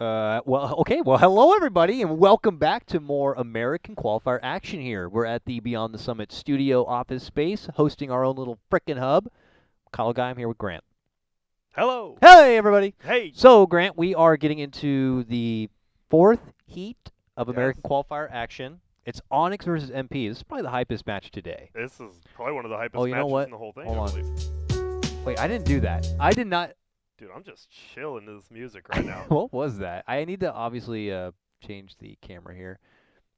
Okay. Well, hello, everybody, and welcome back to more American Qualifier action here. We're at the Beyond the Summit studio office space, hosting our own little frickin' hub. Kyle Guy, I'm here with Grant. Hello. Hey, everybody. Hey. So, Grant, we are getting into the fourth heat of Yes. American Qualifier action. It's Onyx versus MP. This is probably the hypest match today. This is probably one of the hypest Oh, you know matches what? in the whole thing, Hold I on. believe. Wait, I didn't do that. I did not. Dude, I'm just chilling to this music right now. What was that? I need to obviously change the camera here.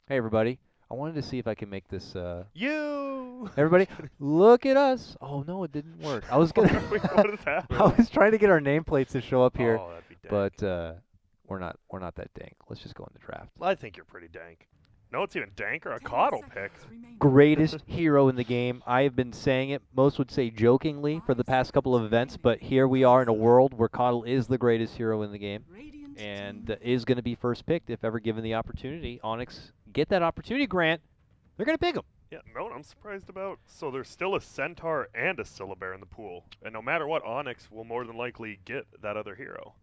Hey, everybody. I wanted to see if I can make this. You. Everybody, look at us. Oh, no, it didn't work. I was gonna. What is happening? I was trying to get our nameplates to show up here, Oh, that'd be dank. but we're not that dank. Let's just go in the draft. I think you're pretty dank. No, it's even danker. A coddle pick. Greatest hero in the game. I have been saying it. Most would say jokingly for the past couple of events, but here we are in a world where Coddle is the greatest hero in the game, and is going to be first picked if ever given the opportunity. Onyx, get that opportunity, Grant. They're going to pick him. Yeah, no one I'm surprised about. So there's still a Centaur and a Syllabear in the pool. And no matter what, Onyx will more than likely get that other hero.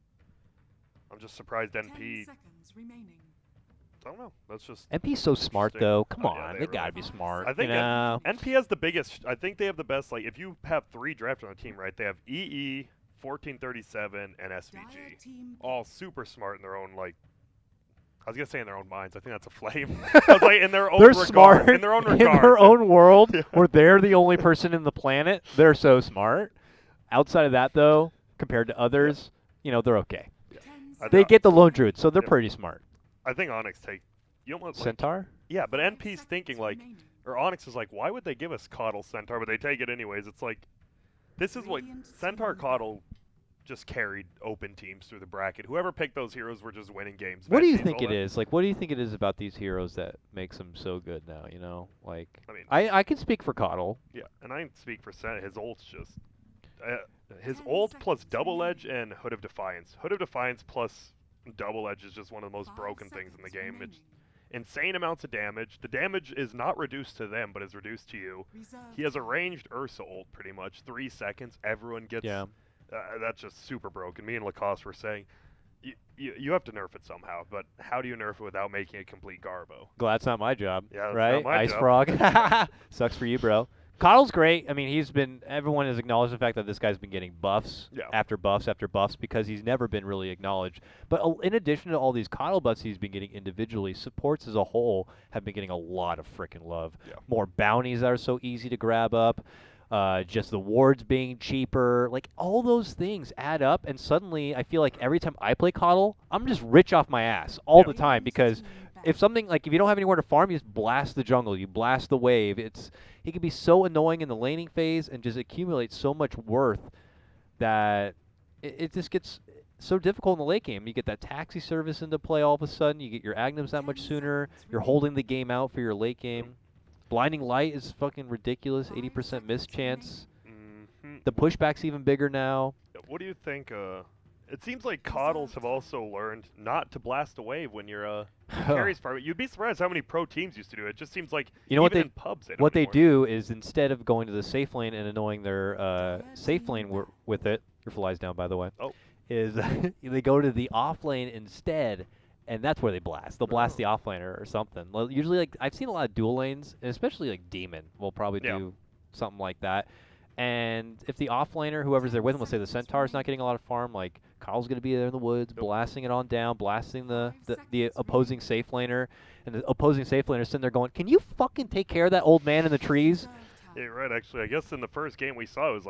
I'm just surprised NP... I don't know. That's just... MP's so smart, interesting. though. Come Oh, yeah, on. they They really got to be smart. I think you know? NP has the biggest. I think they have the best. Like, if you have 3 drafters on a team, right? They have EE, 1437, and SVG. All super smart in their own, like. I was gonna say in their own minds. I think that's a flame. I was like, in their own They're regard. smart In their own regard. in their own world Yeah. where they're the only person in the planet. They're so smart. Outside of that, though, compared to others, they're okay. They get the lone druid, so they're pretty smart. I think Onyx take. You almost like, Centaur? yeah, but NP's thinking like, or Onyx is like, why would they give us Coddle Centaur? But they take it anyways. It's like, this is what Centaur Coddle just carried open teams through the bracket. Whoever picked those heroes were just winning games. What do you think it is? Like, what do you think it is about these heroes that makes them so good now? Like, I mean, I can speak for Coddle. yeah, and I can speak for Sen. His ult's just his ult plus double edge and Hood of Defiance. Hood of Defiance plus double edge is just one of the most broken things in the game. It's insane amounts of damage. The damage is not reduced to them, but is reduced to you. He has a ranged Ursa ult, pretty much 3 seconds. Everyone gets. Yeah. That's just super broken. Me and Lacoste were saying, you have to nerf it somehow, but how do you nerf it without making it complete Garbo? Glad it's not my job. Yeah, that's right? not my Ice job. Frog. Sucks for you, bro. Coddle's great. I mean, everyone has acknowledged the fact that this guy's been getting buffs after buffs after buffs because he's never been really acknowledged. But in addition to all these Coddle buffs he's been getting individually, supports as a whole have been getting a lot of freaking love. Yeah. More bounties that are so easy to grab up. Just the wards being cheaper, like all those things add up, and suddenly I feel like every time I play Coddle, I'm just rich off my ass all the time because if you don't have anywhere to farm, you just blast the jungle, you blast the wave. He can be so annoying in the laning phase and just accumulate so much worth that it just gets so difficult in the late game. You get that taxi service into play all of a sudden, you get your Agnums that much sooner, you're holding the game out for your late game. Blinding Light is fucking ridiculous, 80% miss chance. Mm-hmm. The pushback's even bigger now. What do you think? It seems like Coddles have also learned not to blast a wave when you're carries far. You'd be surprised how many pro teams used to do it. It just seems like in pubs they don't what they anymore. do is instead of going to the safe lane and annoying their safe lane with it, your fly's down by the way. Oh. Is they go to the off lane instead, and that's where they blast. They'll blast the offlaner or something. Usually, like I've seen a lot of dual lanes, and especially like Demon will probably do something like that. And if the offlaner, whoever's there with him, let's say the Centaur's not getting a lot of farm, like Kyle's going to be there in the woods, blasting it on down, blasting the opposing safe laner, and the opposing safe laner sitting there going, "Can you fucking take care of that old man in the trees?" Yeah, right. Actually, I guess in the first game we saw it was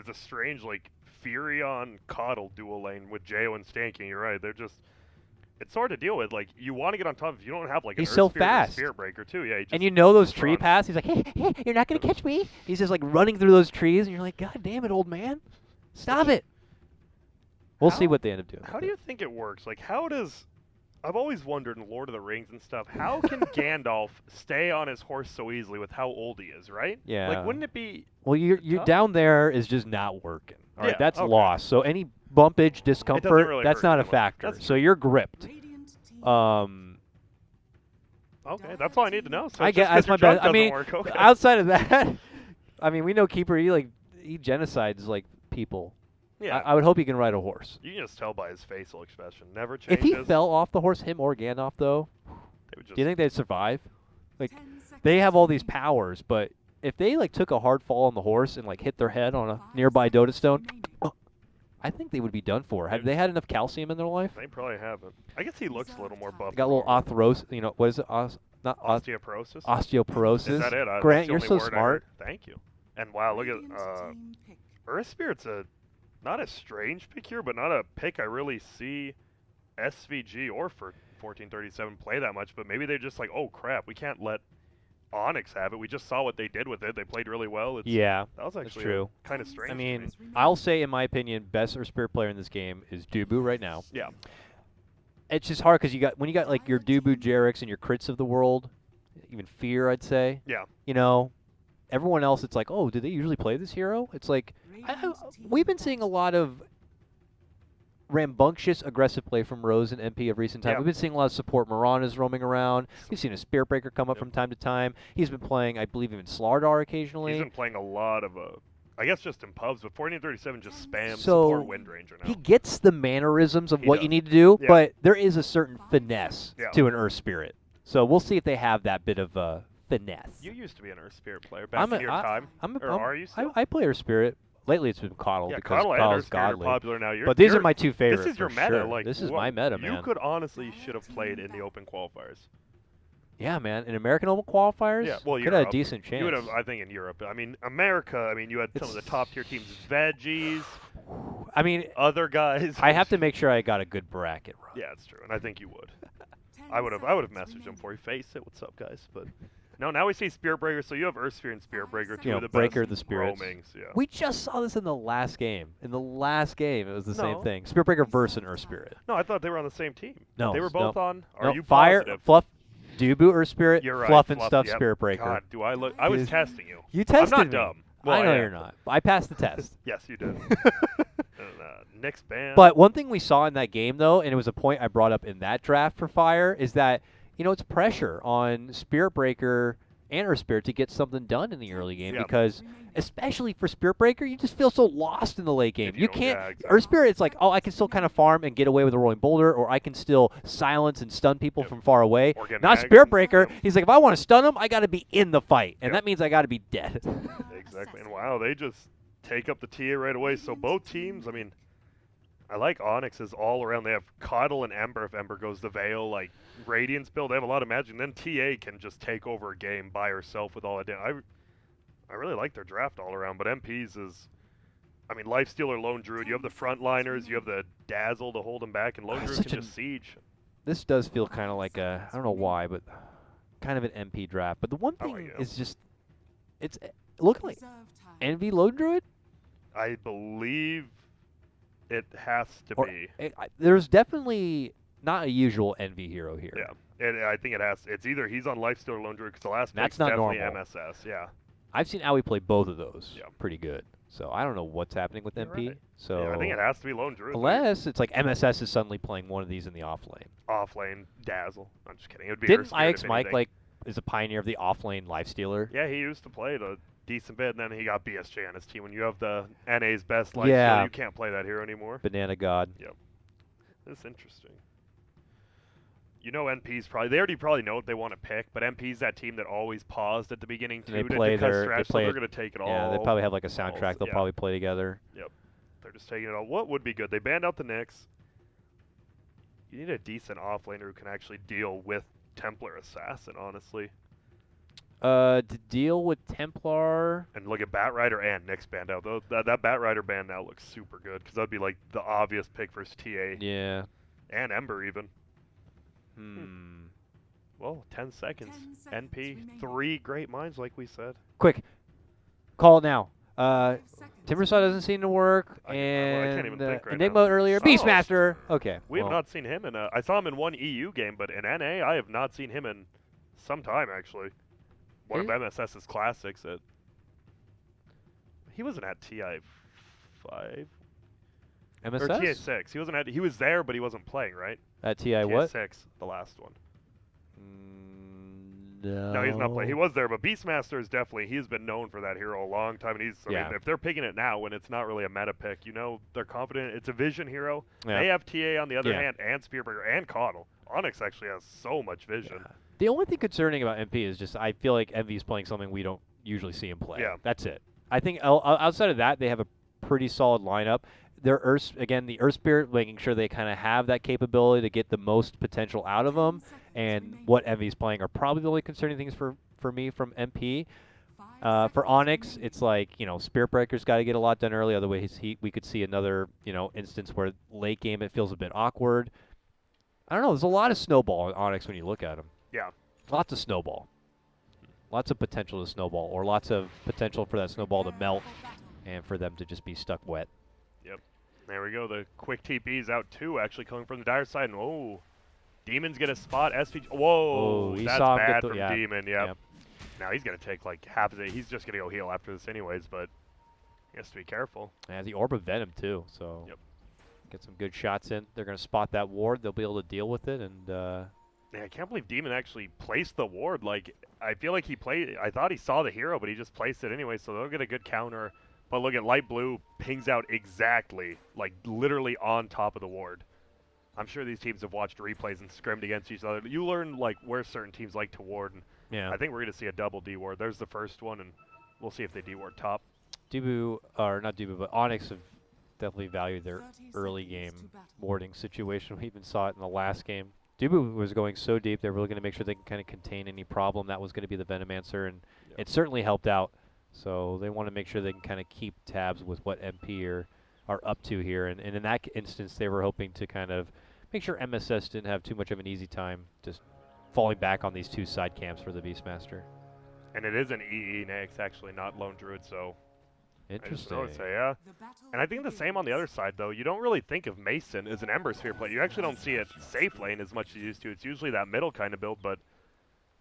a strange like Fury on Coddle dual lane with Jo and Stanky. You're right. They're just. It's hard to deal with. Like, you want to get on top if you don't have, like, he's an so Earth Spirit or fast. Spear Breaker, too. Yeah, and you know those tree paths. He's like, hey, you're not going to catch me. He's just, like, running through those trees, and you're like, God damn it, old man. Stop it. We'll see what they end up doing. How do you think it works? Like, how does... I've always wondered in Lord of the Rings and stuff, how can Gandalf stay on his horse so easily with how old he is, right? Yeah. Like, wouldn't it be... Well, you're down there is just not working. All right, that's okay. lost. So any bumpage, discomfort, really that's hurt not a too much. factor. So you're gripped. Okay, that's all I need to know. So I it's guess just that's my 'cause your best. junk I mean, doesn't work. Okay. outside of that, I mean, we know Keeper. He genocides like people. Yeah. I would hope he can ride a horse. You can just tell by his facial expression. Never If changes. he fell off the horse, him or Gandalf, though, They would just do you think they'd survive? Like, they have all these powers, but if they like took a hard fall on the horse and like hit their head on a nearby Dota stone, I think they would be done for. Have they had enough calcium in their life? They probably haven't. I guess he looks a little more buff. They got a little arthrosis. You know, what is it? Not osteoporosis. Osteoporosis. Is that it? Grant, that's the you're only so word I smart. heard. Thank you. And wow, look at Earth Spirit's not a strange pick here, but not a pick I really see SVG or for 1437 play that much. But maybe they're just like, oh crap, we can't let Onyx have it. We just saw what they did with it. They played really well. Yeah, that was actually true. Kind of strange. I mean, I'll say in my opinion, best Earth Spirit player in this game is Dubu right now. Yeah. It's just hard because when you got like your Dubu, Jarix, and your crits of the world, even Fear, I'd say. Yeah. You know, everyone else, it's like, oh, do they usually play this hero? It's like, we've been seeing a lot of rambunctious, aggressive play from Rose and MP of recent time. Yeah. We've been seeing a lot of support. Maranas roaming around. We've seen a Spirit Breaker come up from time to time. He's been playing, I believe, even Slardar occasionally. He's been playing a lot of, I guess just in pubs, but 1437 just spams So support Wind Ranger now. he gets the mannerisms of what does. you need to do, Yeah. but there is a certain finesse Yeah. to an Earth Spirit. So we'll see if they have that bit of finesse. You used to be an Earth Spirit player back in your time. Are you still? I play Earth Spirit. Lately, it's been Coddle Yeah, because Coddle and Coddle's Earth Spirit are godly. popular now. But these are my two favorites. This is your for meta. sure. Like this is what- my meta, man. You could honestly should have played in the open qualifiers. Yeah, man. In American Open qualifiers, Yeah, well, could have Europe. a decent chance. You would have, I think, in Europe. I mean, America. I mean, you had some of the top tier teams, Veggies, I mean, other guys. I have to make sure I got a good bracket run. Yeah, it's true, and I think you would. I would have messaged him before he faced it. What's up, guys? But no, now we see Spirit Breaker. So you have Earth Spirit and Spirit Breaker, two You know, of the Breaker best the Spirits. roamings. Yeah. We just saw this in the last game. In the last game, it was the same No. thing. Spirit Breaker versus an Earth Spirit. No, I thought they were on the same team. No, they were both on. Are No, you Fire, positive? Fluff, Dubu, Earth Spirit, You're right. Fluff and Fluff, Stuff, yep. Spirit Breaker. God, do I look? I was Dude. testing you. You tested I'm not me. dumb. Well, I know am. you're not. I passed the test. Yes, you did. Nick's band. But one thing we saw in that game, though, and it was a point I brought up in that draft for Fire, is that, you know, it's pressure on Spirit Breaker and Earth Spirit to get something done in the early game Yeah. because, especially for Spirit Breaker, you just feel so lost in the late game. If you You don't- can't. yeah, exactly. Earth Spirit, it's like, oh, I can still kind of farm and get away with a rolling boulder, or I can still silence and stun people Yep. from far away. Or get Not mags Spirit and- Breaker. Yep. He's like, if I want to stun him, I got to be in the fight, and Yep. that means I got to be dead. Exactly. And wow, they just take up the TA right away. So both teams, I mean, I like Onyx's all around. They have Coddle and Ember. If Ember goes the Veil, like Radiance build, they have a lot of magic. And then TA can just take over a game by herself with all that. I really like their draft all around. But MP's is, I mean, Lifestealer, Lone Druid. You have the frontliners. You have the Dazzle to hold them back, and Lone Druid Such can an- just siege. This does feel kind of like a, I don't know why, but kind of an MP draft. But the one I like thing it. is just, it's looking like Envy Lone Druid. I believe it has to Or be. There's definitely not a usual Envy hero here. Yeah. And I think it has. It's either he's on Lifestealer or Lone Druid because the last That's pick's not definitely normal. MSS. Yeah. I've seen Owie play both of those. Yeah. Pretty good. So I don't know what's happening with You're MP. right. So Yeah, I think it has to be Lone Druid. unless it's like MSS is suddenly playing one of these in the off lane. Off lane Dazzle. I'm just kidding. It would be Didn't Earth Spirit, IX if Mike anything. like is a pioneer of the off lane lifestealer? Yeah, he used to play it a decent bit, and then he got BSJ on his team. When you have the NA's best lifestealer, Yeah. you can't play that hero anymore. Banana God. That's interesting. You know, NP's they already probably know what they want to pick, but NP's that team that always paused at the beginning They too play to cut their- stretch, they play so it- they're going to take it all. Yeah, they probably have like a soundtrack they'll yeah. probably play together. They're just taking it all. What would be good? They banned out the Nyx. You need a decent offlaner who can actually deal with Templar Assassin, honestly. To deal with Templar. And look at Batrider and Nyx banned out. That Batrider band now looks super good because that'd be like the obvious pick versus TA Yeah. and Ember even. Hmm. Well, 10 seconds. NP, 3 great minds like we said. Quick. Call it now. Timbersaw doesn't seem to work, I and can't even think right Enigma now. earlier. Oh, Beastmaster. Okay. We have well, not seen him in I saw him in one EU game, but in NA, I have not seen him in some time, actually. One of MSS's classics. He wasn't at TI 5 or MSS? TI 6. He was there, but he wasn't playing, right? At TI what? 6, the last one. No, he's not playing. He was there, but Beastmaster is definitely, he's been known for that hero a long time. And I mean, if they're picking it now when it's not really a meta pick, they're confident. It's a vision hero. Yeah. They have TA on the other hand, and Spearbreaker, and Coddle. Onyx actually has so much vision. Yeah. The only thing concerning about MP is just I feel like Envy's playing something we don't usually see him play. Yeah. That's it. I think outside of that, they have a pretty solid lineup. Their the Earth Spirit, making sure they kind of have that capability to get the most potential out of them, and what Envy's playing are probably the only concerning things for me from MP. For Onyx, it's like, Spirit Breaker's got to get a lot done early, otherwise we could see another, instance where late game it feels a bit awkward. I don't know, there's a lot of snowball in Onyx when you look at him. Yeah. Lots of snowball. Lots of potential to snowball, or lots of potential for that snowball to melt and for them to just be stuck wet. Yep. There we go. The quick TP's out too, actually coming from the Dire side. And whoa, Demon's gonna spot SVG. Whoa, that's bad from Demon. Yep. Now he's gonna take like half of it. He's just gonna go heal after this anyways, but he has to be careful. And the Orb of Venom too, so get some good shots in. They're gonna spot that ward. They'll be able to deal with it, and yeah, I can't believe Demon actually placed the ward. Like, I feel like I thought he saw the hero, but he just placed it anyway, so they'll get a good counter. But look at Light Blue pings out exactly, like literally on top of the ward. I'm sure these teams have watched replays and scrimmed against each other. You learn like where certain teams like to ward, and I think we're going to see a double D ward. There's the first one, and we'll see if they D ward top. Not Dubu, but Onyx have definitely valued their early game warding situation. We even saw it in the last game. Dubu was going so deep, they're really going to make sure they can kind of contain any problem. That was going to be the Venomancer, and it certainly helped out. So they want to make sure they can kind of keep tabs with what MP are up to here. And in that instance, they were hoping to kind of make sure MSS didn't have too much of an easy time just falling back on these two side camps for the Beastmaster. And it is an EE next, actually, not Lone Druid, so... Interesting. I just noticed, yeah. And I think the same on the other side, though. You don't really think of Mason as an Ember Sphere play. You actually don't see it safe lane as much as you used to. It's usually that middle kind of build, but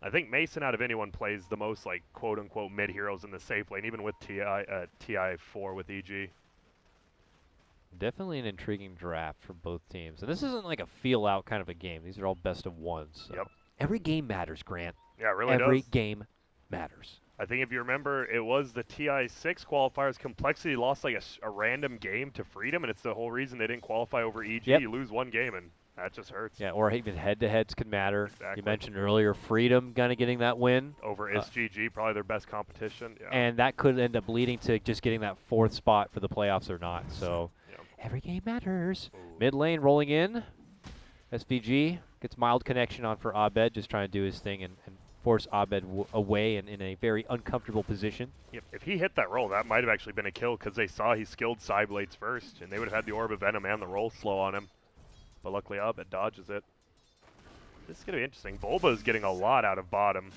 I think Mason out of anyone plays the most, like, quote-unquote mid-heroes in the safe lane, even with TI4 with EG. Definitely an intriguing draft for both teams. And this isn't like a feel-out kind of a game. These are all best of ones. So. Yep. Every game matters, Grant. Yeah, it really does. Every game matters. I think if you remember, it was the TI6 qualifiers. Complexity lost like a random game to Freedom, and it's the whole reason they didn't qualify over EG. Yep. You lose one game, and that just hurts. Yeah, or even head-to-heads can matter. Exactly. You mentioned earlier Freedom kind of getting that win. Over SGG, probably their best competition. Yeah. And that could end up leading to just getting that fourth spot for the playoffs or not. So every game matters. Ooh. Mid lane rolling in. SVG gets mild connection on for Abed, just trying to do his thing and force Abed away and in a very uncomfortable position. Yep. If he hit that roll, that might have actually been a kill because they saw he skilled Psyblades first, and they would have had the Orb of Venom and the roll slow on him. But luckily Abed dodges it. This is going to be interesting. Bulba is getting a lot out of bottom.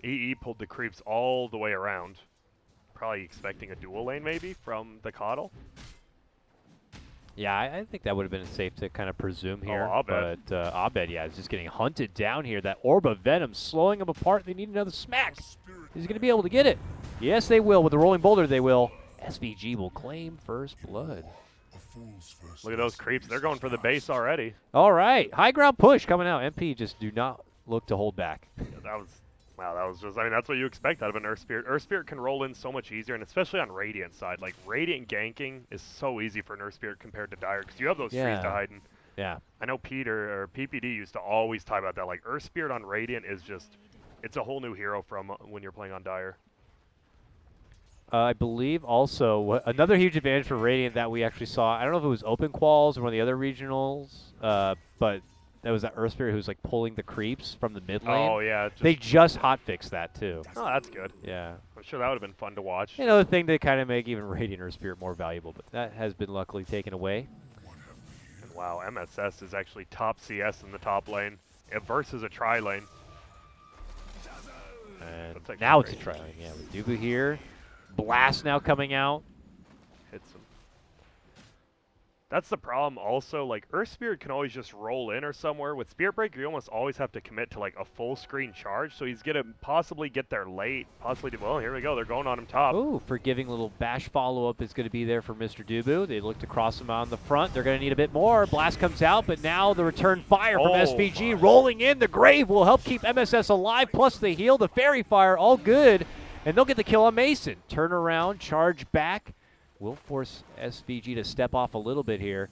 EE pulled the creeps all the way around. Probably expecting a dual lane maybe from the Coddle. Yeah, I think that would have been safe to kind of presume here. Oh, Abed. But Abed, is just getting hunted down here. That Orb of Venom slowing him apart. They need another smack. He's going to be able to get it. Yes, they will. With the Rolling Boulder, they will. SVG will claim first blood. Look at those creeps. They're going for the base already. All right. High ground push coming out. MP just do not look to hold back. Yeah, that was just, I mean, that's what you expect out of an Earth Spirit. Earth Spirit can roll in so much easier, and especially on Radiant side. Like, Radiant ganking is so easy for an Earth Spirit compared to Dire, because you have those trees to hide in. Yeah. I know Peter, or PPD, used to always talk about that. Like, Earth Spirit on Radiant is just, it's a whole new hero from when you're playing on Dire. I believe also, another huge advantage for Radiant that we actually saw, I don't know if it was Open Quals or one of the other regionals, but that was that Earth Spirit who was like pulling the creeps from the mid lane. Oh, yeah. They just hotfixed that too. Oh, that's good. Yeah. I'm sure that would have been fun to watch. Another thing to kind of make even Radiant Earth Spirit more valuable, but that has been luckily taken away. And wow, MSS is actually top CS in the top lane versus a tri lane. And now it's a tri lane, yeah. With Dubu here. Blast now coming out. Hits him. That's the problem also, like, Earth Spirit can always just roll in or somewhere. With Spirit Breaker, you almost always have to commit to, like, a full screen charge, so he's going to possibly get there late, possibly, well, here we go, they're going on him top. Ooh, forgiving little bash follow-up is going to be there for Mr. Dubu. They look to cross him on the front. They're going to need a bit more. Blast comes out, but now the return fire from SVG rolling in. The Grave will help keep MSS alive, plus the heal, the Fairy Fire, all good. And they'll get the kill on Mason. Turn around, charge back. Will force SVG to step off a little bit here.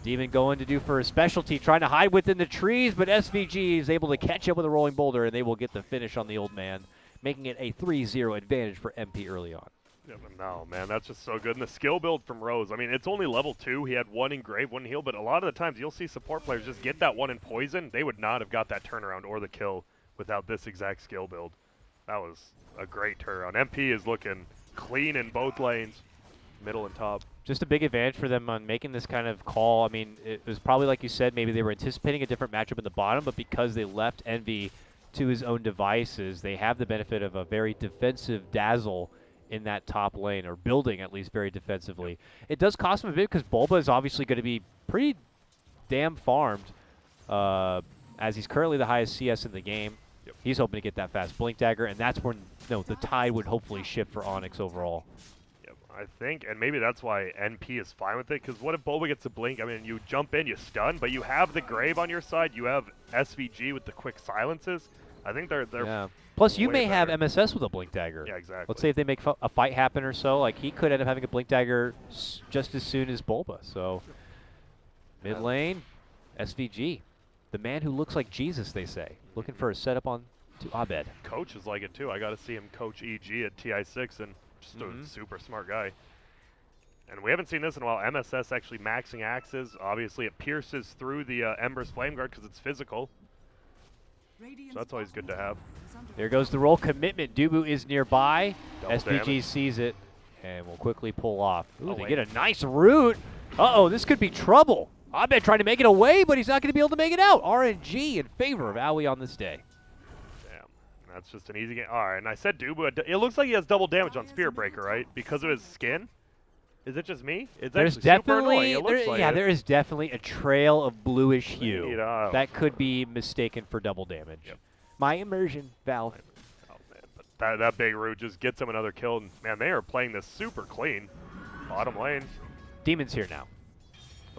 Demon going to do for a specialty, trying to hide within the trees, but SVG is able to catch up with a rolling boulder, and they will get the finish on the old man, making it a 3-0 advantage for MP early on. Yeah, no, man, that's just so good. And the skill build from Rose, I mean, it's only level 2. He had 1 Engrave, 1 heal, but a lot of the times you'll see support players just get that 1 in poison. They would not have got that turnaround or the kill without this exact skill build. That was a great turnaround. MP is looking clean in both lanes, middle and top. Just a big advantage for them on making this kind of call. I mean, it was probably like you said, maybe they were anticipating a different matchup in the bottom, but because they left Envy to his own devices, they have the benefit of a very defensive Dazzle in that top lane, or building at least very defensively. It does cost him a bit because Bulba is obviously going to be pretty damn farmed, as he's currently the highest CS in the game. Yep. He's hoping to get that fast Blink Dagger, and that's when the tide would hopefully shift for Onyx overall. I think, and maybe that's why NP is fine with it, because what if Bulba gets a blink? I mean, you jump in, you stun, but you have the Grave on your side, you have SVG with the quick silences. I think they're yeah. Plus, you may better. have MSS with a Blink Dagger. Yeah, exactly. Let's say if they make a fight happen or so, like he could end up having a Blink Dagger just as soon as Bulba. So, mid lane, SVG, the man who looks like Jesus, they say, looking for a setup on to Abed. Coach is like it too. I got to see him coach EG at TI6, and just a super smart guy. And we haven't seen this in a while. MSS actually maxing axes. Obviously, it pierces through the Ember's Flame Guard because it's physical. So that's always good to have. There goes the roll commitment. Dubu is nearby. Double SVG damage. sees it and will quickly pull off. Ooh, they wait. get a nice root. Uh-oh, this could be trouble. Abed trying to make it away, but he's not going to be able to make it out. RNG in favor of Aui on this day. Damn, that's just an easy game. All right, and I said Dubu. It looks like he has double damage on Spirit Breaker, right? Because of his skin? Is it just me? It's There's definitely, there is definitely a trail of bluish hue. That could be mistaken for double damage. Yep. My immersion, Valve. Oh, man, but that big root just gets him another kill. And, man, they are playing this super clean. Bottom lane. Demon's here now.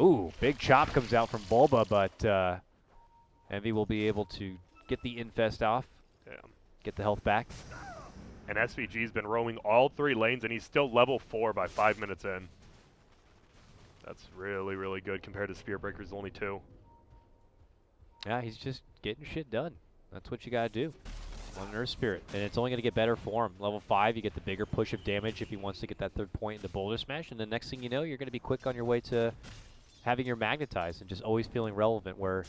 Ooh, big chop comes out from Bulba, but Envy will be able to get the infest off, get the health back. And SVG's been roaming all 3 lanes, and he's still level 4 by 5 minutes in. That's really, really good compared to Spirit Breaker's only 2. Yeah, he's just getting shit done. That's what you got to do on Earth Spirit. And it's only going to get better for him. Level 5, you get the bigger push of damage if he wants to get that 3rd point in the Boulder Smash. And the next thing you know, you're going to be quick on your way to having your Magnetize and just always feeling relevant where,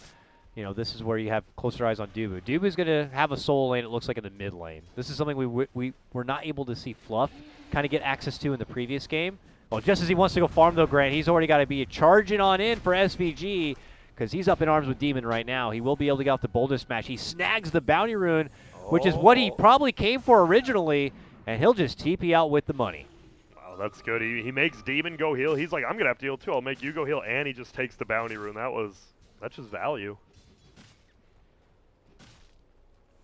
you know, this is where you have closer eyes on Dubu. Dubu's going to have a solo lane, it looks like, in the mid lane. This is something we were not able to see Fluff kind of get access to in the previous game. Well, just as he wants to go farm, though, Grant, he's already got to be charging on in for SVG because he's up in arms with Demon right now. He will be able to get off the Boulder Smash. He snags the Bounty Rune, which is what he probably came for originally, and he'll just TP out with the money. Wow, that's good. He makes Demon go heal. He's like, I'm going to have to heal, too. I'll make you go heal, and he just takes the Bounty Rune. That's just value.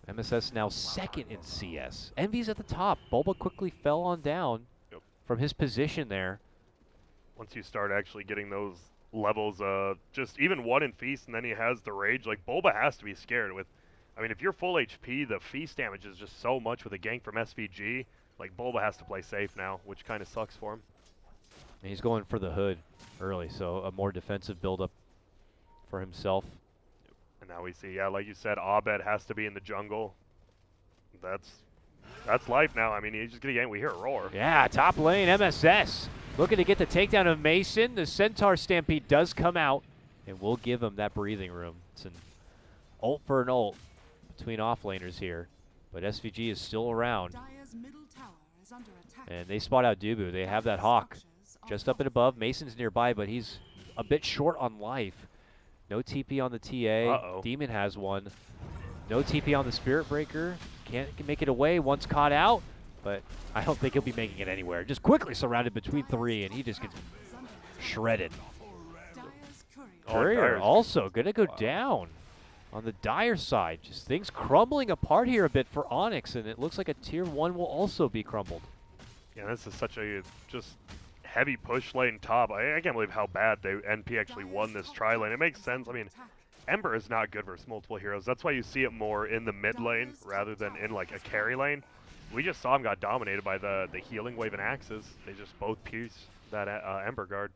MSS now 2nd in CS. Envy's at the top. Bulba quickly fell on down from his position there. Once you start actually getting those levels, just even 1 in Feast, and then he has the Rage, like, Bulba has to be scared with. I mean, if you're full HP, the Feast damage is just so much with a gank from SVG. Like, Bulba has to play safe now, which kind of sucks for him. And he's going for the hood early, so a more defensive build-up for himself. And now we see, yeah, like you said, Abed has to be in the jungle. That's life now. I mean, he's just going to get, we hear a roar. Yeah, top lane, MSS. Looking to get the takedown of Mason. The Centaur Stampede does come out, and we'll give him that breathing room. It's an ult for an ult between offlaners here. But SVG is still around. And they spot out Dubu. They have that Hawk just up and above. Mason's nearby, but he's a bit short on life. No TP on the TA. Demon has one. No TP on the Spirit Breaker. Can't make it away once caught out, but I don't think he'll be making it anywhere. Just quickly surrounded between 3, and he just gets shredded. Courier Dyer's- also gonna go Wow. down on the Dire side. Just things crumbling apart here a bit for Onyx, and it looks like a tier 1 will also be crumbled. Yeah, this is such a just heavy push lane top. I can't believe how bad NP actually won this tri lane. It makes sense. I mean, Ember is not good versus multiple heroes. That's why you see it more in the mid lane rather than in like a carry lane. We just saw him got dominated by the healing wave and axes. They just both pierce that Ember guard.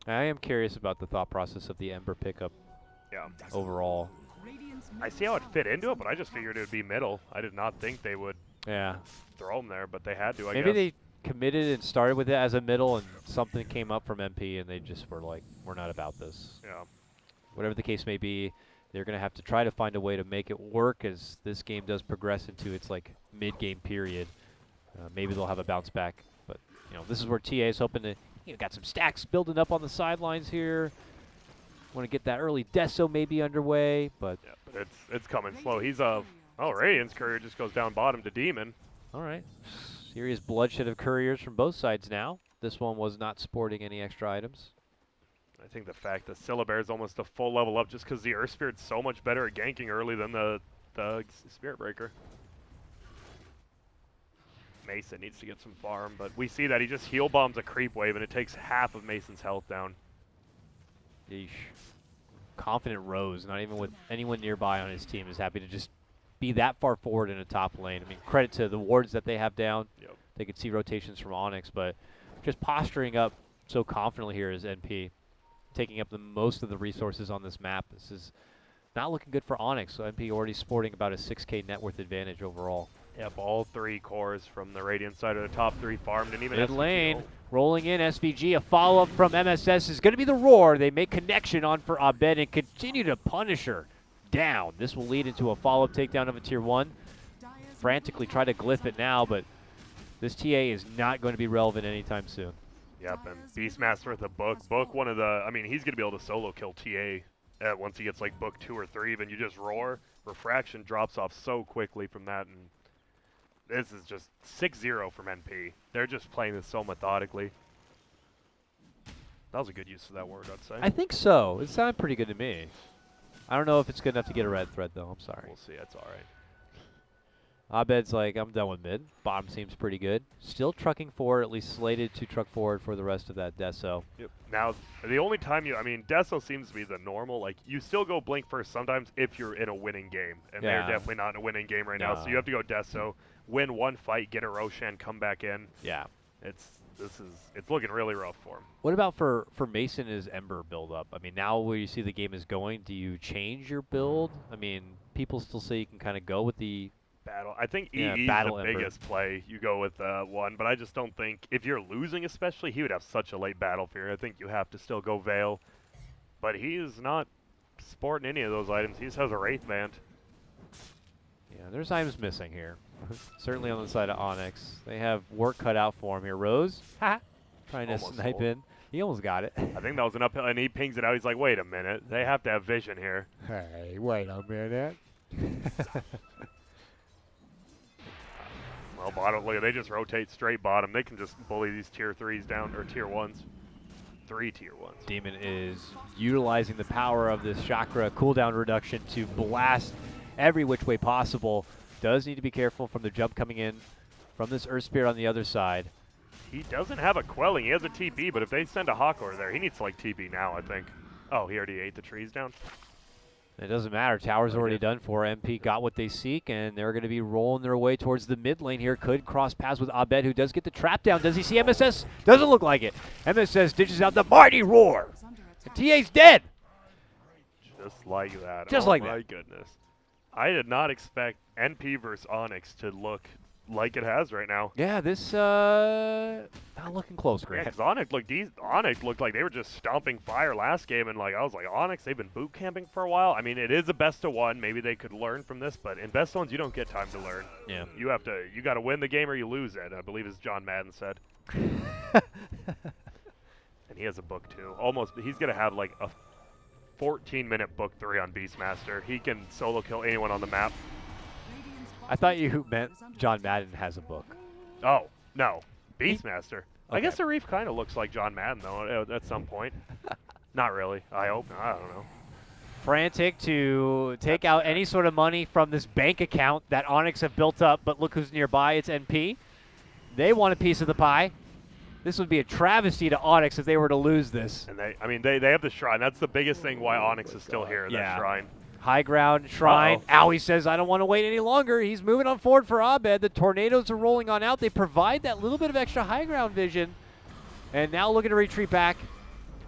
I am curious about the thought process of the Ember pickup Yeah. overall. I see how it fit into it, but I just figured it would be middle. I did not think they would Yeah. throw him there, but they had to, I Maybe guess. they committed and started with it as a middle, and something came up from MP, and they just were like, we're not about this. Yeah. Whatever the case may be, they're going to have to try to find a way to make it work as this game does progress into its like mid-game period. Maybe they'll have a bounce back, but you know, this is where TA is hoping to. Got some stacks building up on the sidelines here. Want to get that early Deso maybe underway, but Yeah, but it's coming slow. He's oh, Radiant's Courier just goes down bottom to Demon. all right. Serious bloodshed of couriers from both sides now. This one was not sporting any extra items. I think the fact that Syllabear is almost a full level up just because the Earth Spirit's so much better at ganking early than the Spirit Breaker. Mason needs to get some farm, but we see that he just heal bombs a creep wave and it takes half of Mason's health down. Yeesh. Confident Rose, not even with anyone nearby on his team, is happy to just be that far forward in a top lane. I mean, credit to the wards that they have down. Yep. They could see rotations from Onyx, but just posturing up so confidently here is NP, taking up the most of the resources on this map. This is not looking good for Onyx, so NP already sporting about a 6k net worth advantage overall. Yep, all 3 cores from the Radiant side of the top 3 farmed, and even Mid SVG. lane, rolling in SVG. A follow-up from MSS is going to be the Roar. They make connection on for Abed and continue to punish her down. This will lead into a follow-up takedown of a tier 1. Frantically try to glyph it now, but this TA is not going to be relevant anytime soon. Yep, and Beastmaster with a book. Book one of the, I mean, he's going to be able to solo kill TA once he gets like book 2 or 3, then you just roar. Refraction drops off so quickly from that, and this is just 6-0 from NP. They're just playing this so methodically. That was a good use of that word, I'd say. I think so. It sounded pretty good to me. I don't know if it's good enough to get a red thread, though. I'm sorry. We'll see. That's all right. Abed's like, I'm done with mid. Bottom seems pretty good. Still trucking forward, at least slated to truck forward for the rest of that Deso. Yep. Now, the only time I mean, Deso seems to be the normal. Like, you still go Blink first sometimes if you're in a winning game. And they're Yeah. definitely not in a winning game right now. So you have to go Deso, win one fight, get a Roshan, come back in. Yeah. It's looking really rough for him. What about for Mason is Ember build up? I mean, now where you see the game is going, do you change your build? I mean, people still say you can kind of go with the Battle. I think Yeah, EE is battle the Ember. biggest play. You go with one, but I just don't think if you're losing, especially, he would have such a late battle fear. I think you have to still go Veil, but he is not sporting any of those items. He just has a Wraith Band. Yeah, there's items missing here. Certainly on the side of Onyx. They have work cut out for him here. Rose, ha, trying to Almost snipe sold. in. He almost got it. I think that was an uphill, and he pings it out. He's like, wait a minute. They have to have vision here. Hey, wait a minute. Well, bottom, look, they just rotate straight bottom. They can just bully these tier 3s down, or tier 1s. 3 tier 1s. Demon is utilizing the power of this chakra cooldown reduction to blast every which way possible. Does need to be careful from the jump coming in from this Earth Spirit on the other side. He doesn't have a quelling. He has a TP, but if they send a Hawk over there, he needs to like TP now, I think. Oh, he already ate the trees down. It doesn't matter. Tower's already done for. MP got what they seek, and they're going to be rolling their way towards the mid lane here. Could cross paths with Abed, who does get the trap down. Does he see MSS? Doesn't look like it. MSS dishes out the mighty roar. And TA's dead. Just like that. Just oh like my that. goodness. I did not expect NP versus Onyx to look like it has right now. Yeah, this not looking close, Yeah, Grant. because Onyx looked like they were just stomping fire last game, and like I was like, Onyx, they've been boot camping for a while. I mean, it is a best of one. Maybe they could learn from this, but in best of ones, you don't get time to learn. Yeah. You got to win the game or you lose it. I believe as John Madden said. And he has a book too. Almost, he's gonna have like a 14-minute book 3 on Beastmaster. He can solo kill anyone on the map. I thought you meant John Madden has a book. Oh no, Beastmaster. I Okay. guess Arif kind of looks like John Madden though at some point. Not really. I hope not. I don't know. Frantic to take That's out fair. any sort of money from this bank account that Onyx have built up, but look who's nearby. It's NP. They want a piece of the pie. This would be a travesty to Onyx if they were to lose this. And they have the shrine. That's the biggest thing why Onyx is still here, Yeah. that shrine. High ground, shrine. Owie says, I don't want to wait any longer. He's moving on forward for Abed. The tornadoes are rolling on out. They provide that little bit of extra high ground vision. And now looking to retreat back.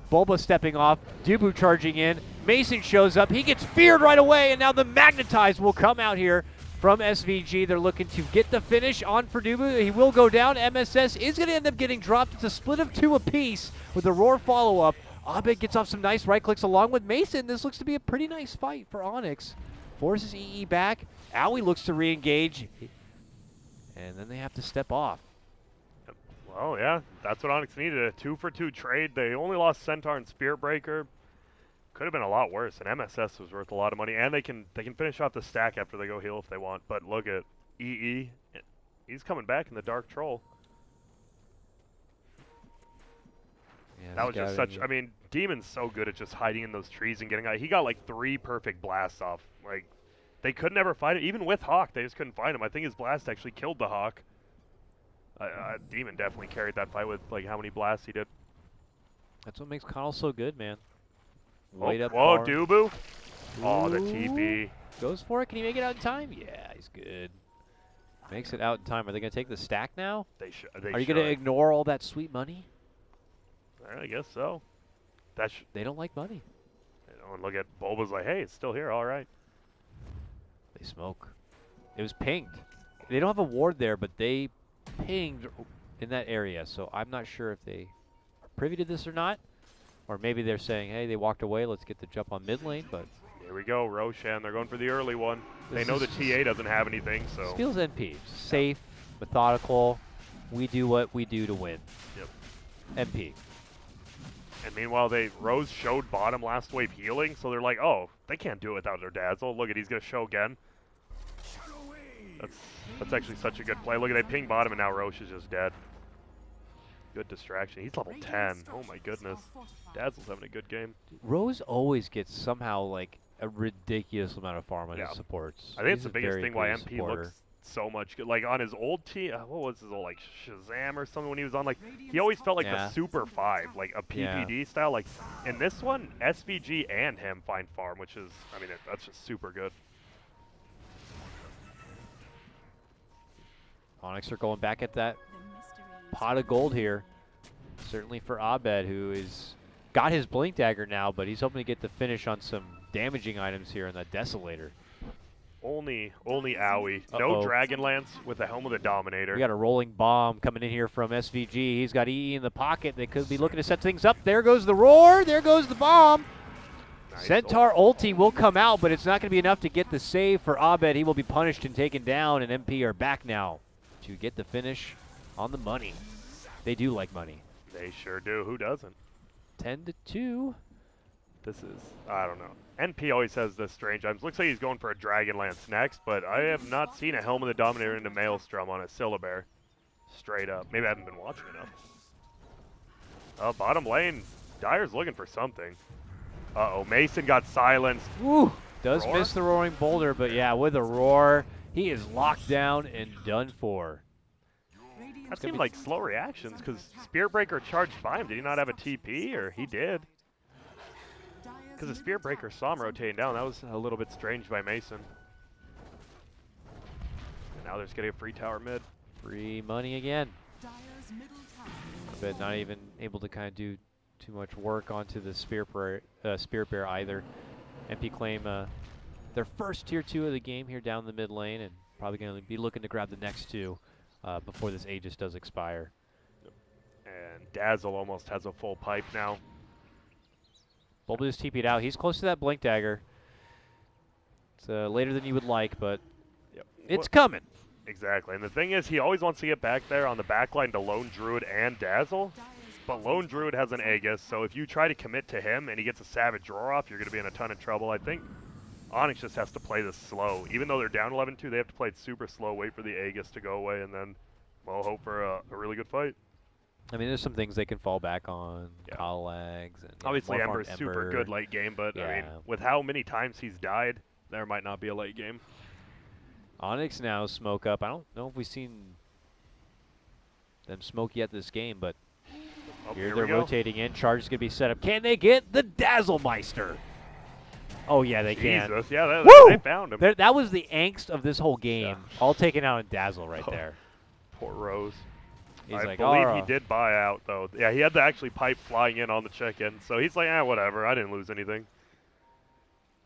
Bulba stepping off. Dubu charging in. Mason shows up. He gets feared right away, and now the Magnetize will come out here from SVG. They're looking to get the finish on for Dubu. He will go down. MSS is going to end up getting dropped. It's a split of 2 apiece with the Roar follow-up. Abed gets off some nice right clicks along with Mason. This looks to be a pretty nice fight for Onyx. Forces EE back. Owie looks to re-engage. And then they have to step off. Well, yeah, that's what Onyx needed, a 2-for-2 trade. They only lost Centaur and Spirit Breaker. Could have been a lot worse, and MSS was worth a lot of money, and they can finish off the stack after they go heal if they want. But look at EE. He's coming back in the Dark Troll. Yeah, That was just such, I mean, Demon's so good at just hiding in those trees and getting out. He got like 3 perfect blasts off. Like, they could never find it. Even with Hawk, they just couldn't find him. I think his blast actually killed the Hawk. Demon definitely carried that fight with like how many blasts he did. That's what makes Connell so good, man. Wait up Whoa, far. Dubu. Oh, the Ooh. TP. Goes for it. Can he make it out in time? Yeah, he's good. Makes it out in time. Are they going to take the stack now? They should. Are you going to ignore all that sweet money? I guess so. They don't like money. And look at Bulba's like, hey, it's still here. All right. They smoke. It was pinged. They don't have a ward there, but they pinged in that area. So I'm not sure if they are privy to this or not. Or maybe they're saying, hey, they walked away. Let's get the jump on mid lane. But here we go, Roshan. They're going for the early one. They know the TA doesn't have anything, so. This feels NP. Safe, methodical. We do what we do to win. Yep. MP. And meanwhile, Rose showed bottom last wave healing, so they're like, oh, they can't do it without their Dazzle. Look at, he's going to show again. That's actually such a good play. Look at, they ping bottom, and now Roche is just dead. Good distraction. He's level 10. Oh my goodness. Dazzle's having a good game. Rose always gets somehow like a ridiculous amount of farm on his supports. I think it's He's the a biggest very thing why good MP supporter. looks so much good. Like on his old team, what was his old, like Shazam or something when he was on, like, he always felt like the Super 5, like a PPD style. Like, in this one, SVG and him find farm, which is, I mean, that's just super good. Onyx are going back at that pot of gold here. Certainly for Abed, who is got his Blink Dagger now, but he's hoping to get the finish on some damaging items here in that Desolator. Only Owie. No Dragonlance with the Helm of the Dominator. We got a rolling bomb coming in here from SVG. He's got EE in the pocket. They could be looking to set things up. There goes the roar. There goes the bomb. Nice. Centaur ulti will come out, but it's not going to be enough to get the save for Abed. He will be punished and taken down, and MP are back now to get the finish on the money. They do like money. They sure do. Who doesn't? 10-2. This is, I don't know. NP always has this strange items. Looks like he's going for a Dragonlance next, but I have not seen a Helm of the Dominator into Maelstrom on a Syllabear. Straight up. Maybe I haven't been watching enough. Bottom lane, Dyer's looking for something. Uh-oh, Mason got silenced. Woo! Does miss the Roaring Boulder, but yeah, with a roar, he is locked down and done for. That seemed like slow reactions, because Spirit Breaker charged by him. Did he not have a TP, or he did? Because the Spirit Breaker saw him rotating down. That was a little bit strange by Mason. And now they're just getting a free tower mid. Free money again. But not even able to kind of do too much work onto the Spirit Bear either. MP claim their first tier 2 of the game here down the mid lane, and probably going to be looking to grab the next 2 before this Aegis does expire. And Dazzle almost has a full pipe now. Bulba just TP'd out. He's close to that Blink Dagger. It's later than you would like, but it's coming. Exactly. And the thing is, he always wants to get back there on the backline to Lone Druid and Dazzle. But Lone Druid has an Aegis, so if you try to commit to him and he gets a Savage Roar off, you're going to be in a ton of trouble. I think Onyx just has to play this slow. Even though they're down 11-2, they have to play it super slow, wait for the Aegis to go away, and then, well, hope for a really good fight. I mean, there's some things they can fall back on, Yeah. Colleagues, and Obviously, Morph Ember's on super Ember. good late game, but I mean, Yeah. with how many times he's died, there might not be a late game. Onyx now smoke up. I don't know if we've seen them smoke yet this game, but Oh, here we they're go. rotating in. Charge is going to be set up. Can they get the Dazzlemeister? Oh, yeah, they can. Jesus, yeah, Woo! they found him. That was the angst of this whole game, all taken out in Dazzle right Oh, there. Poor Rose. He's I like, believe "Oh." he did buy out, though. Yeah, he had to actually pipe flying in on the check-in, so he's like, whatever, I didn't lose anything.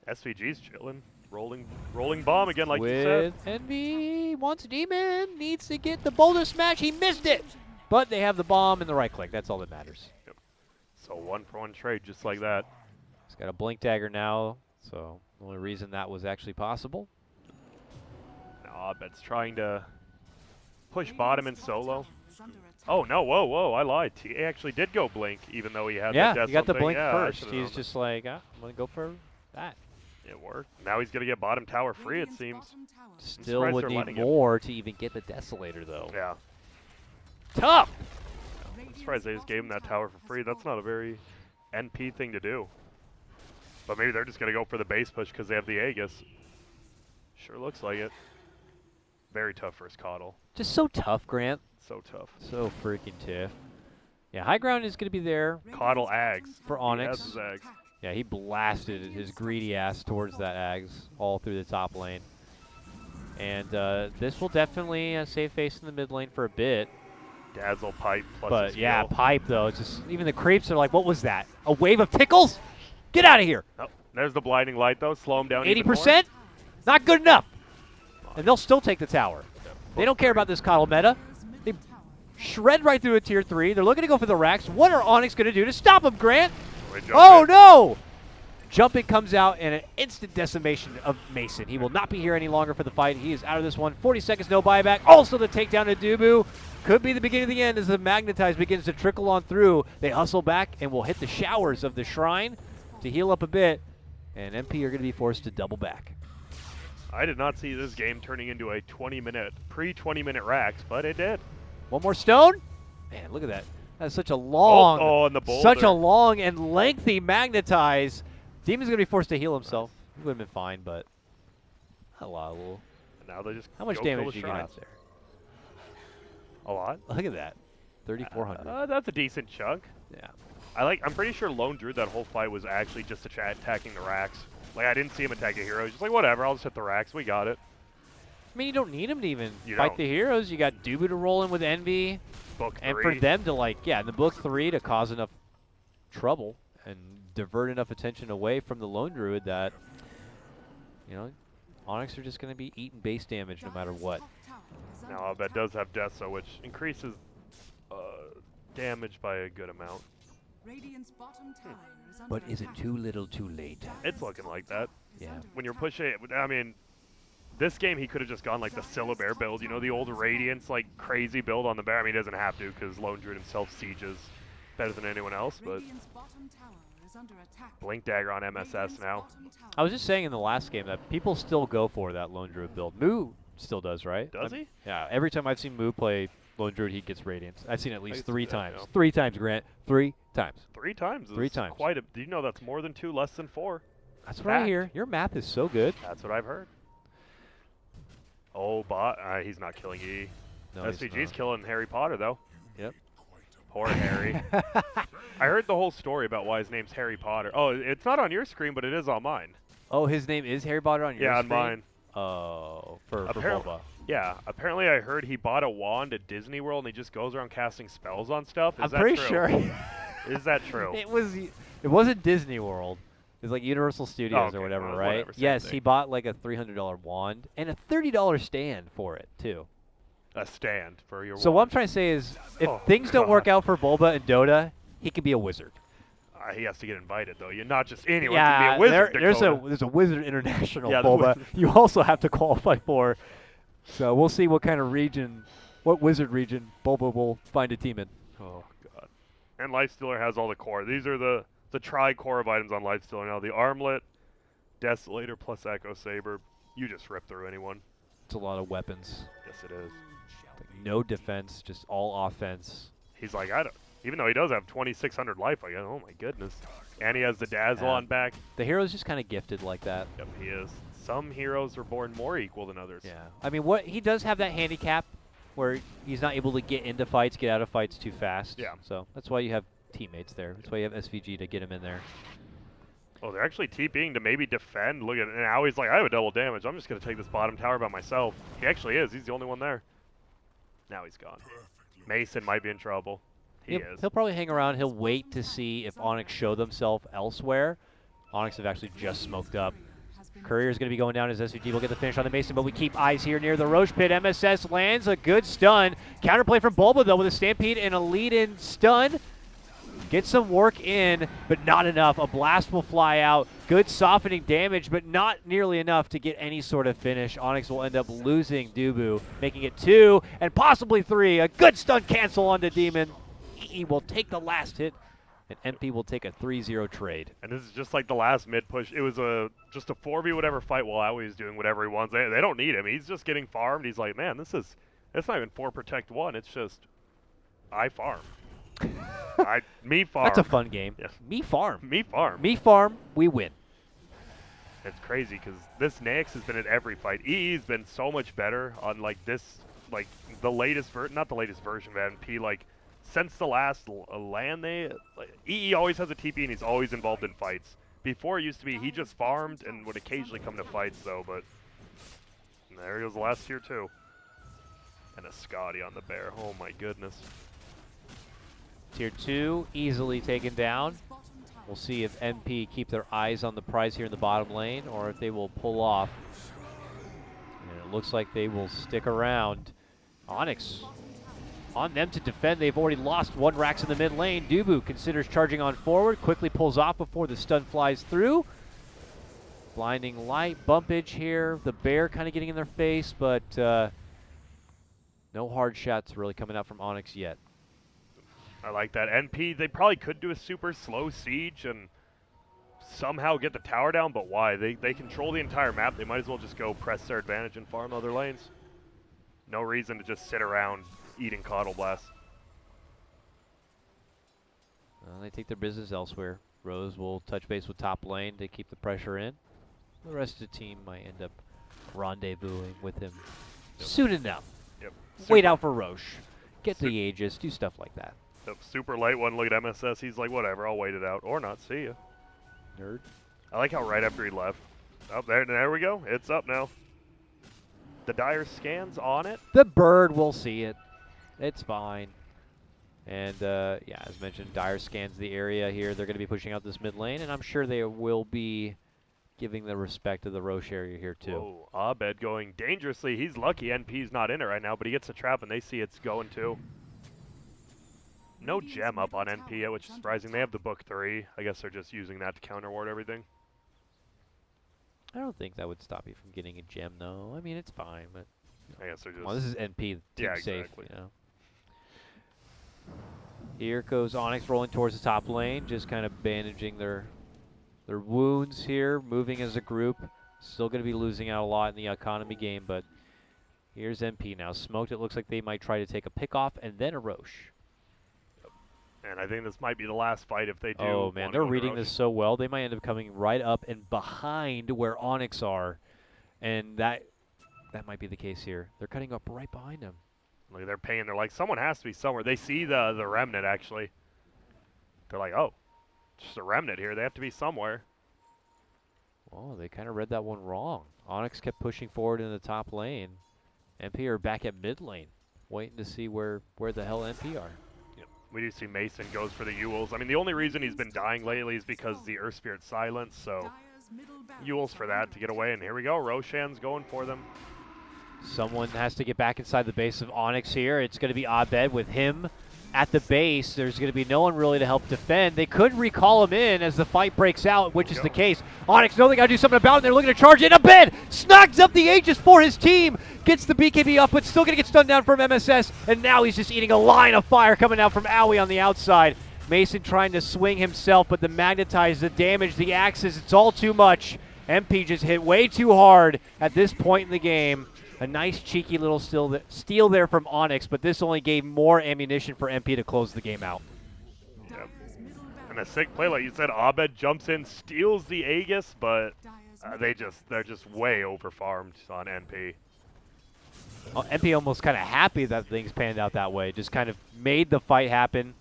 SVG's chilling. Rolling bomb again, like you said. With Envy, wants Demon, needs to get the boulder smash. He missed it, but they have the bomb and the right click. That's all that matters. Yep. So 1-for-1 trade, just like that. He's got a blink dagger now, so the only reason that was actually possible. Now Abed's trying to push bottom in solo. Oh, no, whoa, I lied. He actually did go blink, even though he had Yeah, that he got the thing. blink Yeah, first. He's just like, I'm going to go for that. It worked. Now he's going to get bottom tower free, it seems. Still surprised would they're need letting him. more to even get the Desolator, though. Yeah. Tough! I'm surprised they just gave him that tower for free. That's not a very NP thing to do. But maybe they're just going to go for the base push because they have the Aegis. Sure looks like it. Very tough first Coddle. Just so tough, Grant. So tough. So freaking tough. Yeah, high ground is going to be there. Coddle Ags. For He Onyx. has his Ags. Yeah, he blasted his greedy ass towards that Ags all through the top lane. And this will definitely save face in the mid lane for a bit. Dazzle pipe plus But his yeah, skill. pipe though. It's just even the creeps are like, what was that? A wave of tickles? Get out of here! Oh, there's the blinding light though. Slow him down even more. 80%? Not good enough. And they'll still take the tower. They don't care about this Coddle meta. They shred right through a tier 3. They're looking to go for the racks. What are Onyx going to do to stop him, Grant? Oh, no! Jumping comes out and an instant decimation of Mason. He will not be here any longer for the fight. He is out of this one. 40 seconds, no buyback. Also the takedown of Dubu. Could be the beginning of the end as the Magnetize begins to trickle on through. They hustle back and will hit the showers of the Shrine to heal up a bit. And MP are going to be forced to double back. I did not see this game turning into a 20-minute, pre-20-minute racks, but it did. One more stone? Man, look at that. That's such a long, oh, and the boulder. such a long and lengthy Magnetize. Demon's going to be forced to heal himself. He would have been fine, but hello. Now they just How much go kill damage the do you get shrine. out there? A lot. Look at that. 3,400. That's a decent chunk. Yeah. I'm pretty sure Lone Druid that whole fight was actually just attacking the racks. Like I didn't see him attack a hero. He's just like whatever, I'll just hit the racks. We got it. I mean, you don't need him to even You fight don't. the heroes. You got Dubu to roll in with Envy. Book And 3. for them to, like, yeah, in the book 3 to cause enough trouble and divert enough attention away from the Lone Druid that, you know, Onyx are just going to be eating base damage no matter what. Now Abed does have Deso, which increases damage by a good amount. But is it too little too late? It's looking like that. Yeah. When you're pushing it, I mean, this game he could have just gone like the Syllabear build, you know, the old Radiance, like crazy build on the bear. I mean, he doesn't have to because Lone Druid himself sieges better than anyone else, but Blink Dagger on MSS now. I was just saying in the last game that people still go for that Lone Druid build. Moo still does, right? Does he? Yeah, every time I've seen Moo play Lone Druid, he gets Radiance. I've seen it at least can 3 see that, times. yeah. 3 times, Grant. 3 times. 3 times. Is 3 times. Quite a. Do you know that's more than 2, less than 4? That's what I Fact. hear. Your math is so good. That's what I've heard. Oh, bot. He's not killing E. No, he's SVG's not. killing Harry Potter, though. Yep. Poor Harry. I heard the whole story about why his name's Harry Potter. Oh, it's not on your screen, but it is on mine. Oh, his name is Harry Potter on your Yeah, on screen? mine. Oh, for Apparently- Boba. Yeah, apparently I heard he bought a wand at Disney World and he just goes around casting spells on stuff. Is I'm that pretty true? sure. Is that true? It wasn't Disney World. It was like Universal Studios okay, or whatever, well, right? whatever, same Yes, thing. he bought like a $300 wand and a $30 stand for it too. A stand for your So what I'm wand. trying to say is, if Oh, things don't work God. out for Bulba and Dota, he could be a wizard. He has to get invited, though. You're not just anyone Yeah, can be a wizard, there's Dakota. a Wizard International Yeah, the Bulba. wizard. You also have to qualify for. So we'll see what kind of region, what wizard region Bulba will find a team in. Oh, God. And Lifestealer has all the core. These are the tri-core of items on Lifestealer now. The Armlet, Desolator plus Echo Saber. You just rip through anyone. It's a lot of weapons. Yes, it is. Like no defense, just all offense. He's like, I don't. Even though he does have 2,600 life, like, oh my goodness. And he has the dazzle on back. The hero's just kind of gifted like that. Yep, he is. Some heroes are born more equal than others. Yeah. I mean, what he does have that handicap where he's not able to get into fights, get out of fights too fast. Yeah. So that's why you have teammates there. That's why you have SVG to get him in there. Oh, they're actually TPing to maybe defend. Look at it. And now he's like, I have a double damage. I'm just going to take this bottom tower by myself. He actually is. He's the only one there. Now he's gone. Mason might be in trouble. He is. He'll probably hang around. He'll wait to see if Onyx show themselves elsewhere. Onyx have actually just smoked up. Courier's going to be going down as SVG will get the finish on the Mason, but we keep eyes here near the Roche pit. MSS lands a good stun. Counterplay from Bulba, though, with a Stampede and a lead-in stun. Get some work in, but not enough. A blast will fly out. Good softening damage, but not nearly enough to get any sort of finish. Onyx will end up losing Dubu, making it 2 and possibly 3. A good stun cancel onto Demon. He will take the last hit, and MP will take a 3-0 trade. And this is just like the last mid push. It was just a 4v whatever fight while Aoi is doing whatever he wants. They don't need him. He's just getting farmed. He's like, man, it's not even 4 protect 1. It's just I farm. Me farm. That's a fun game. Yes. Me farm. Me farm. Me farm, we win. It's crazy because this Naix has been in every fight. EE's been so much better on like this, like the latest not the latest version of MP. Like since the last LAN, EE always has a TP and he's always involved in fights. Before it used to be he just farmed and would occasionally come to fights though. But there goes the last tier 2. And a Scotty on the bear. Oh my goodness. Tier 2 easily taken down. We'll see if MP keep their eyes on the prize here in the bottom lane or if they will pull off. And it looks like they will stick around. Onyx on them to defend. They've already lost 1 Rax in the mid lane. Dubu considers charging on forward, quickly pulls off before the stun flies through. Blinding light, bumpage here. The bear kind of getting in their face, but no hard shots really coming out from Onyx yet. I like that. NP, they probably could do a super slow siege and somehow get the tower down, but why? They control the entire map. They might as well just go press their advantage and farm other lanes. No reason to just sit around eating Coddle Blast. Well, they take their business elsewhere. Rose will touch base with top lane to keep the pressure in. The rest of the team might end up rendezvousing with him soon enough. Yep. Wait out for Roche. Get the Aegis, do stuff like that. The super light one, look at MSS, he's like, whatever, I'll wait it out. Or not, see ya. Nerd. I like how right after he left. Oh, there we go. It's up now. The Dire scan's on it. The bird will see it. It's fine. And, yeah, as mentioned, Dire scans the area here. They're going to be pushing out this mid lane, and I'm sure they will be giving the respect to the Roche area here, too. Whoa, Abed going dangerously. He's lucky NP's not in it right now, but he gets a trap, and they see it's going, too. No gem up on NP yet, which is surprising. They have the book 3. I guess they're just using that to counterward everything. I don't think that would stop you from getting a gem, though. I mean, it's fine, but I guess they're just... well, this is NP, team yeah, safe, exactly. you know. Here goes Onyx rolling towards the top lane, just kind of bandaging their wounds here, moving as a group. Still going to be losing out a lot in the economy game, but here's MP now. Smoked, it looks like they might try to take a pick off and then a Roche. And I think this might be the last fight if they do. Oh, man, they're reading this so well. They might end up coming right up and behind where Onyx are. And that might be the case here. They're cutting up right behind them. Look, they're paying. They're like, someone has to be somewhere. They see the remnant, actually. They're like, oh, just a remnant here. They have to be somewhere. Oh, they kind of read that one wrong. Onyx kept pushing forward in the top lane. MP are back at mid lane, waiting to see where the hell MP are. We do see Mason goes for the Ewels. I mean, the only reason he's been dying lately is because the Earth Spirit silence, so Ewels for that to get away. And here we go, Roshan's going for them. Someone has to get back inside the base of Onyx here. It's going to be Abed with him at the base. There's going to be no one really to help defend. They could recall him in as the fight breaks out, which is the case. Onyx know they got to do something about it. They're looking to charge in. Abed snags up the Aegis for his team. Gets the BKB up, but still going to get stunned down from MSS. And now he's just eating a line of fire coming out from Aoi on the outside. Mason trying to swing himself, but the magnetize, the damage, the axes, it's all too much. MP just hit way too hard at this point in the game. A nice cheeky little steal there from Onyx, but this only gave more ammunition for MP to close the game out. Yep. And a sick play, like you said, Abed jumps in, steals the Aegis, but they're just way over farmed on NP. Well, MP almost kind of happy that things panned out that way. Just kind of made the fight happen.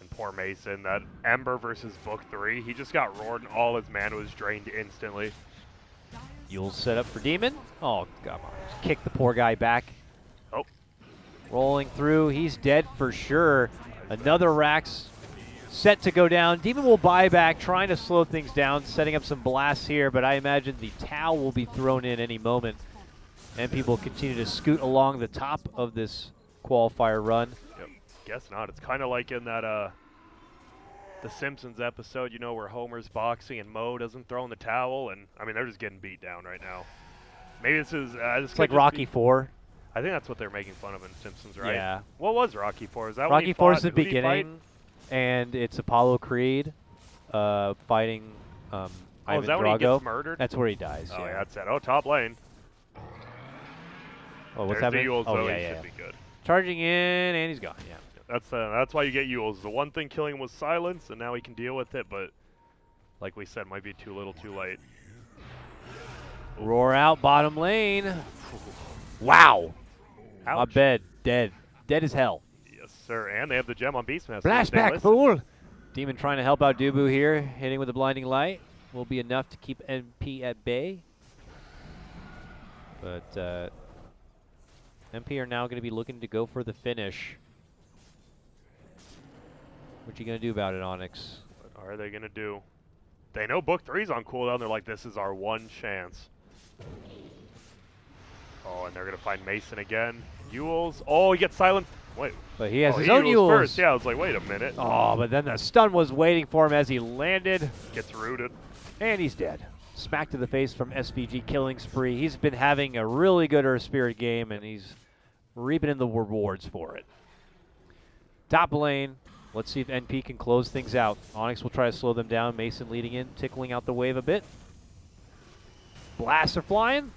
And poor Mason, that Ember versus Book 3, he just got roared and all his mana was drained instantly. Yule's set up for Demon. Oh, come on. Just kick the poor guy back. Oh. Rolling through. He's dead for sure. Another Rax set to go down. Demon will buy back, trying to slow things down, setting up some blasts here, but I imagine the Tau will be thrown in any moment. And people continue to scoot along the top of this qualifier run. Yep. Guess not. It's kind of like in that the Simpsons episode, you know, where Homer's boxing and Moe doesn't throw in the towel, and I mean they're just getting beat down right now. Maybe this is it's like Rocky 4. I think that's what they're making fun of in Simpsons, right? Yeah. What was Rocky 4? Is that Rocky 4 is the who did he beginning, and it's Apollo Creed fighting Ivan is that Drago. when he gets murdered? That's where he dies. Oh, yeah. that's it. Oh, top lane. Oh, what's There's happening? the Yules, Oh, though. yeah, He yeah. should be good. Charging in, and he's gone. Yeah. That's why you get Yules. The one thing killing him was silence, and now he can deal with it, but like we said, might be too little too late. Roar out bottom lane. Wow. Ouch. Abed, dead. Dead as hell. Yes, sir. And they have the gem on Beastmaster. Flashback, fool. Demon trying to help out Dubu here. Hitting with a blinding light. Will be enough to keep MP at bay. But MP are now going to be looking to go for the finish. What you going to do about it, Onyx? What are they going to do? They know Book 3's on cooldown. They're like, this is our one chance. Oh, and they're going to find Mason again. Yules. Oh, he gets silenced. Wait. But he has his he own Yules Yules. first. Yeah, I was like, wait a minute. Oh, but then the stun was waiting for him as he landed. Gets rooted. And he's dead. Smack to the face from SVG killing spree. He's been having a really good Earth Spirit game, and he's reaping in the rewards for it. Top lane. Let's see if NP can close things out. Onyx will try to slow them down. Mason leading in, tickling out the wave a bit. Blasts are flying.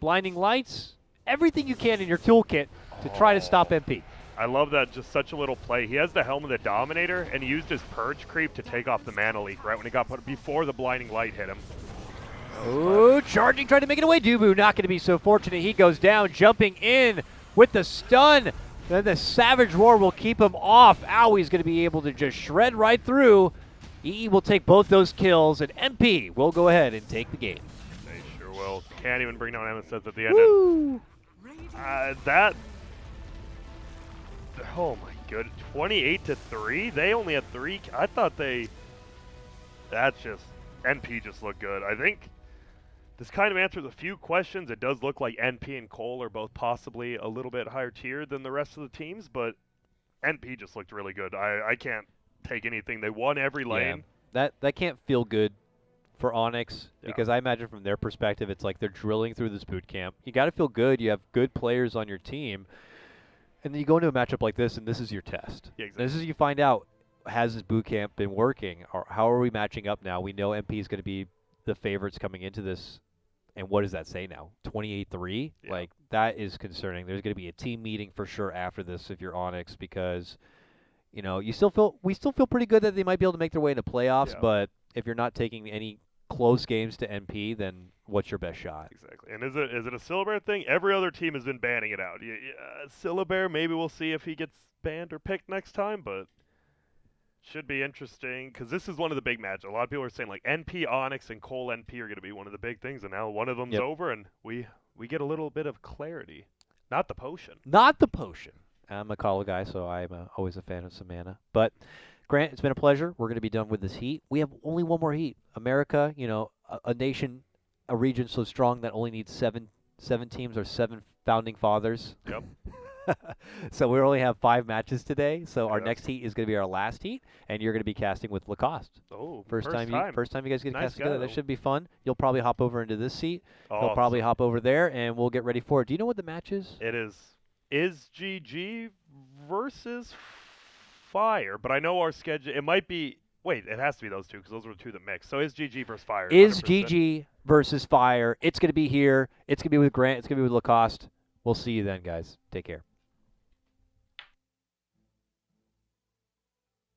Blinding lights. Everything you can in your toolkit to try to stop MP. I love that, just such a little play. He has the Helm of the Dominator, and he used his Purge creep to take off the mana leak right when he got put before the blinding light hit him. Oh, charging, trying to make it away. Dubu not going to be so fortunate. He goes down, jumping in with the stun. Then the Savage Roar will keep him off. Owie's going to be able to just shred right through. EE will take both those kills, and MP will go ahead and take the game. They sure will. Can't even bring down Emesis at the end. Woo! Oh my good. 28-3? They only had 3. I thought they... That's just... NP just looked good. I think this kind of answers a few questions. It does look like NP and Cole are both possibly a little bit higher tier than the rest of the teams, but NP just looked really good. I can't take anything. They won every lane. Yeah, that can't feel good for Onyx because I imagine from their perspective it's like they're drilling through this boot camp. You got to feel good. You have good players on your team. And then you go into a matchup like this, and this is your test. Yeah, exactly. This is you find out, has this boot camp been working? Or how are we matching up now? We know MP is going to be the favorites coming into this. And what does that say now? 28-3? Yeah. Like, that is concerning. There's going to be a team meeting for sure after this if you're Onyx because, you know, we still feel pretty good that they might be able to make their way into playoffs. But if you're not taking any close games to NP, then what's your best shot? Exactly. And is it a Syllabear thing? Every other team has been banning it out. Syllabear, maybe we'll see if he gets banned or picked next time, but should be interesting because this is one of the big matches. A lot of people are saying like NP, Onyx, and Cole NP are going to be one of the big things, and now one of them's over, and we get a little bit of clarity. Not the potion. Not the potion. I'm a Call guy, so I'm always a fan of some mana. But Grant, it's been a pleasure. We're going to be done with this heat. We have only one more heat. America, you know, a nation, a region so strong that only needs seven teams or 7 founding fathers. Yep. So we only have 5 matches today. So our next heat is going to be our last heat, and you're going to be casting with Lacoste. Oh, first time you guys get to cast together. Guy. That should be fun. You'll probably hop over into this seat. Oh, He'll probably hop over there, and we'll get ready for it. Do you know what the match is? It is GG versus Fire, but I know our schedule. It might be. Wait, it has to be those two because those were the two that mixed. So is GG versus Fire. Is 100%. GG versus Fire. It's going to be here. It's going to be with Grant. It's going to be with Lacoste. We'll see you then, guys. Take care.